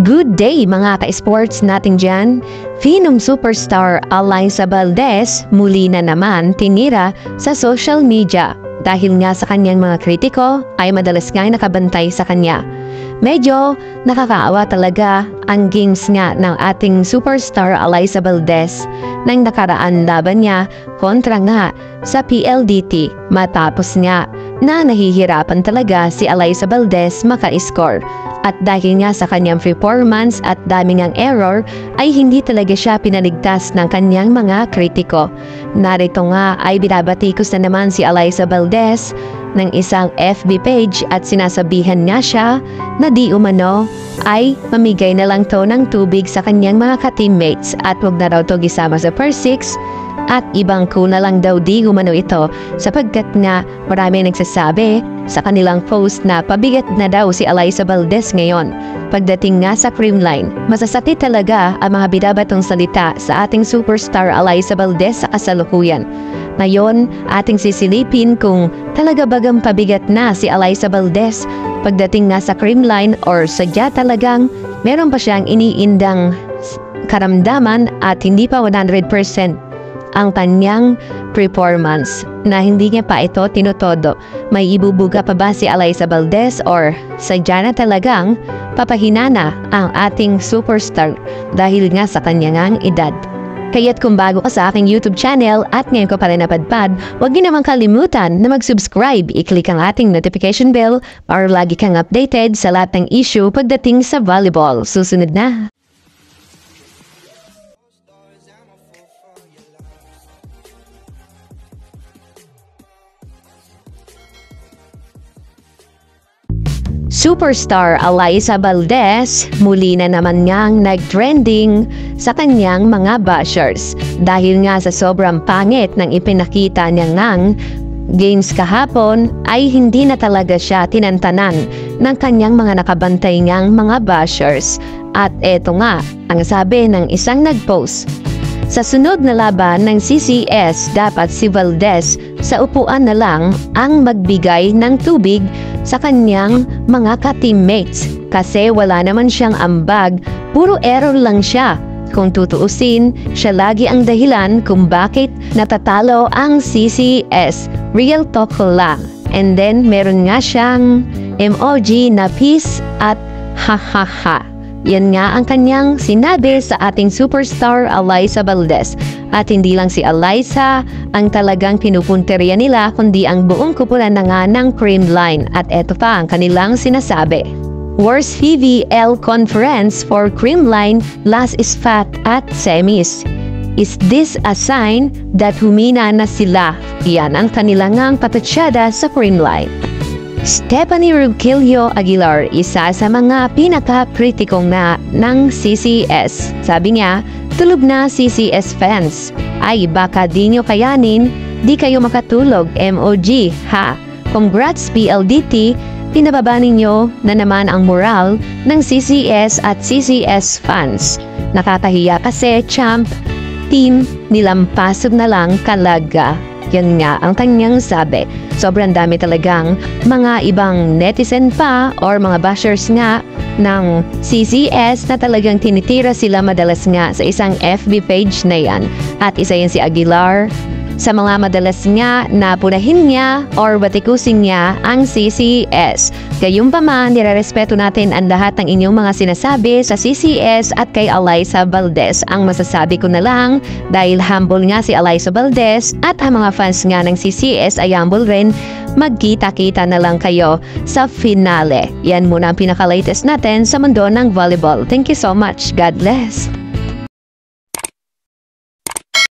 Good day mga ka-sports natin dyan. Phenom superstar Alyssa Valdez muli na naman tinira sa social media dahil nga sa kanyang mga kritiko ay madalas nga nakabantay sa kanya. Medyo nakakaawa talaga ang games nga ng ating superstar Alyssa Valdez nang nakaraan laban niya kontra nga sa PLDT matapos nga na nahihirapan talaga si Alyssa Valdez maka-score. At dahil nga sa kanyang performance at daming ang error ay hindi talaga siya pinaligtas ng kanyang mga kritiko. Narito nga ay binabatikos na naman si Alyssa Valdez ng isang FB page at sinasabihan nga siya na di umano ay mamigay na lang to ng tubig sa kanyang mga ka-teammates at wag na raw to gisama sa first 6 at ibang na lang daw di umano ito sapagkat nga marami nagsasabi sa kanilang post na pabigat na daw si Alyssa Valdez ngayon. Pagdating nga sa creamline, masasakit talaga ang mga binabatong salita sa ating superstar Alyssa Valdez sa kasalukuyan. Ngayon, ating sisilipin kung talaga bagang pabigat na si Alyssa Valdez pagdating nga sa creamline or sadya talagang meron pa siyang iniindang karamdaman at hindi pa 100% ang kanyang performance na hindi niya pa ito tinutodo. May ibubuga pa ba si Alyssa Valdez or sadya na talagang papahinana ang ating superstar dahil nga sa kanyang edad? Kaya't kung bago ka sa aking YouTube channel at ngayon ko pa rin napadpad, huwag niyo naman kalimutan na mag-subscribe, i-click ang ating notification bell para lagi kang updated sa lahat ng issue pagdating sa volleyball. Susunod na! Superstar Alyssa Valdez muli na naman ngang nag-trending sa kanyang mga bashers dahil nga sa sobrang pangit ng ipinakita niya ngang games kahapon ay hindi na talaga siya tinantanan ng kanyang mga nakabantay ngang mga bashers. At eto nga ang sabi ng isang nag-post: sa sunod na laban ng CCS, dapat si Valdez sa upuan na lang ang magbigay ng tubig sa kanyang mga ka-teammates kasi wala naman siyang ambag, puro error lang siya. Kung tutuusin, siya lagi ang dahilan kung bakit natatalo ang CCS. Real talk lang. And then meron nga siyang emoji na peace at ha ha ha. Yan nga ang kanyang sinabi sa ating superstar Alyssa Valdez. At hindi lang si Alyssa ang talagang pinupunteriya nila kundi ang buong kupulan na nga ng creamline. At eto pa ang kanilang sinasabi: Worst PVL conference for creamline, last is fat at semis. Is this a sign that humina na sila? Yan ang kanilang patatsyada sa creamline. Stephanie Ruquillo Aguilar, isa sa mga pinaka-kritikong na ng CCS. Sabi niya, tulog na CCS fans. Ay baka di nyo kayanin, di kayo makatulog, MOG, ha? Congrats PLDT, pinababa ninyo na naman ang moral ng CCS at CCS fans. Nakakahiya kasi champ, team, nilampasog na lang kalaga. Yan nga ang kanyang sabi. Sobrang dami talagang mga ibang netizen pa or mga bashers nga ng CCS na talagang tinitira sila madalas nga sa isang FB page na yan. At isa yan si Aguilar sa mga madalas nga na punahin niya or batikusin niya ang CCS. Gayunpaman, nirerespeto natin ang lahat ng inyong mga sinasabi sa CCS at kay Alyssa Valdez. Ang masasabi ko na lang, dahil humble nga si Alyssa Valdez at ang mga fans nga ng CCS ay humble rin, magkita-kita na lang kayo sa finale. Yan muna ang pinaka-latest natin sa mundo ng volleyball. Thank you so much. God bless.